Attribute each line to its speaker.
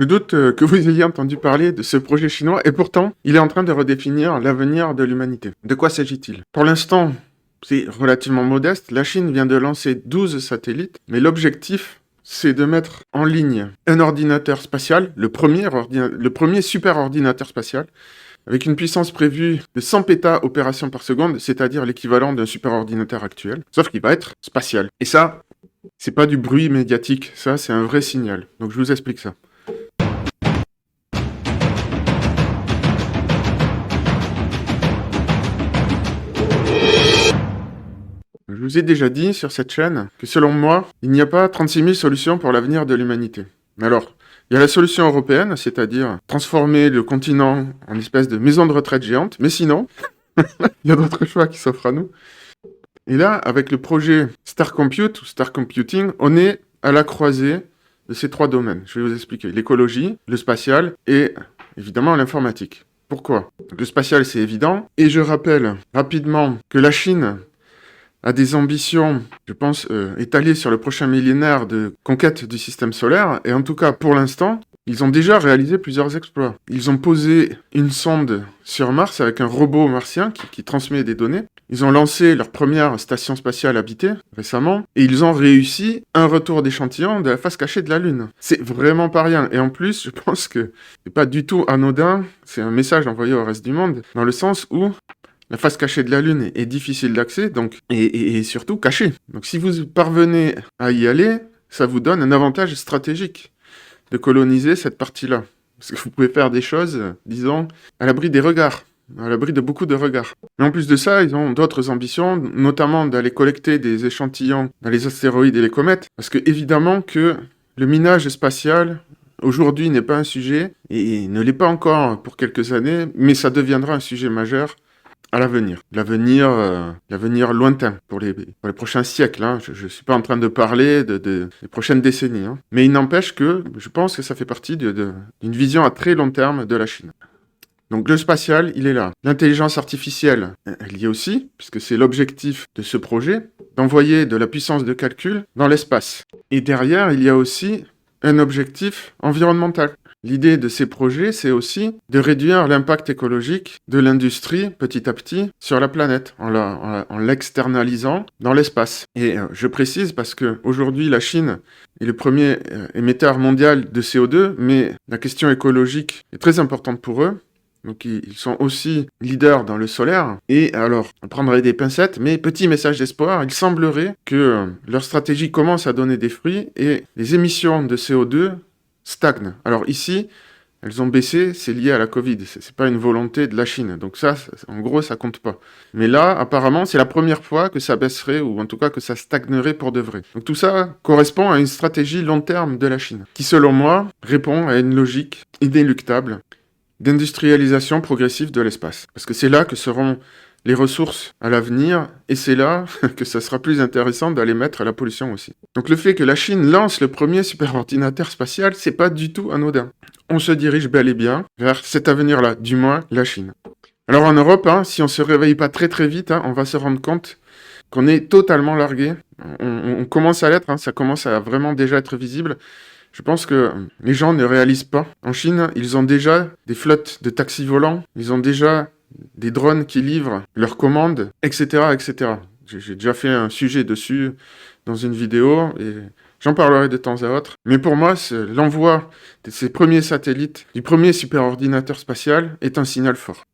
Speaker 1: Je doute que vous ayez entendu parler de ce projet chinois et pourtant, il est en train de redéfinir l'avenir de l'humanité. De quoi s'agit-il? Pour l'instant, c'est relativement modeste. La Chine vient de lancer 12 satellites, mais l'objectif, c'est de mettre en ligne un ordinateur spatial, le premier super ordinateur spatial, avec une puissance prévue de 100 péta-opérations par seconde, c'est-à-dire l'équivalent d'un superordinateur actuel, sauf qu'il va être spatial. Et ça, c'est pas du bruit médiatique, ça, c'est un vrai signal. Donc je vous explique ça. Je vous ai déjà dit sur cette chaîne que selon moi, il n'y a pas 36 000 solutions pour l'avenir de l'humanité. Alors, il y a la solution européenne, c'est-à-dire transformer le continent en espèce de maison de retraite géante, mais sinon, il y a d'autres choix qui s'offrent à nous. Et là, avec le projet Star Compute ou Star Computing, on est à la croisée de ces trois domaines. Je vais vous expliquer. L'écologie, le spatial et évidemment l'informatique. Pourquoi? Le spatial, c'est évident. Et je rappelle rapidement que la Chine a des ambitions, je pense, étalées sur le prochain millénaire de conquête du système solaire. Et en tout cas, pour l'instant, ils ont déjà réalisé plusieurs exploits. Ils ont posé une sonde sur Mars avec un robot martien qui transmet des données. Ils ont lancé leur première station spatiale habitée récemment. Et ils ont réussi un retour d'échantillon de la face cachée de la Lune. C'est vraiment pas rien. Et en plus, je pense que c'est pas du tout anodin. C'est un message envoyé au reste du monde, dans le sens où la face cachée de la Lune est difficile d'accès, donc et surtout cachée. Donc si vous parvenez à y aller, ça vous donne un avantage stratégique de coloniser cette partie-là. Parce que vous pouvez faire des choses, disons, à l'abri des regards, à l'abri de beaucoup de regards. Mais en plus de ça, ils ont d'autres ambitions, notamment d'aller collecter des échantillons dans les astéroïdes et les comètes, parce que évidemment que le minage spatial, aujourd'hui, n'est pas un sujet, et ne l'est pas encore pour quelques années, mais ça deviendra un sujet majeur à l'avenir. L'avenir lointain pour les prochains siècles. Hein. Je ne suis pas en train de parler des prochaines décennies. Hein. Mais il n'empêche que je pense que ça fait partie d'une vision à très long terme de la Chine. Donc le spatial, il est là. L'intelligence artificielle, elle y est aussi, puisque c'est l'objectif de ce projet, d'envoyer de la puissance de calcul dans l'espace. Et derrière, il y a aussi un objectif environnemental. L'idée de ces projets, c'est aussi de réduire l'impact écologique de l'industrie petit à petit sur la planète, en l'externalisant dans l'espace. Et je précise parce que aujourd'hui, la Chine est le premier émetteur mondial de CO2, mais la question écologique est très importante pour eux. Donc ils sont aussi leaders dans le solaire. Et alors, on prendrait des pincettes, mais petit message d'espoir, il semblerait que leur stratégie commence à donner des fruits et les émissions de CO2 stagnent. Alors ici, elles ont baissé, c'est lié à la Covid, c'est pas une volonté de la Chine. Donc ça, en gros, ça compte pas. Mais là, apparemment, c'est la première fois que ça baisserait, ou en tout cas que ça stagnerait pour de vrai. Donc tout ça correspond à une stratégie long terme de la Chine, qui selon moi, répond à une logique inéluctable d'industrialisation progressive de l'espace. Parce que c'est là que seront les ressources à l'avenir, et c'est là que ça sera plus intéressant d'aller mettre la pollution aussi. Donc le fait que la Chine lance le premier superordinateur spatial, c'est pas du tout anodin. On se dirige bel et bien vers cet avenir-là, du moins la Chine. Alors en Europe, hein, si on se réveille pas très très vite, hein, on va se rendre compte qu'on est totalement largué. On commence à l'être, hein, ça commence à vraiment déjà être visible. Je pense que les gens ne réalisent pas. En Chine, ils ont déjà des flottes de taxis volants, ils ont déjà des drones qui livrent leurs commandes, etc., etc. J'ai déjà fait un sujet dessus dans une vidéo et j'en parlerai de temps à autre. Mais pour moi, l'envoi de ces premiers satellites, du premier superordinateur spatial, est un signal fort.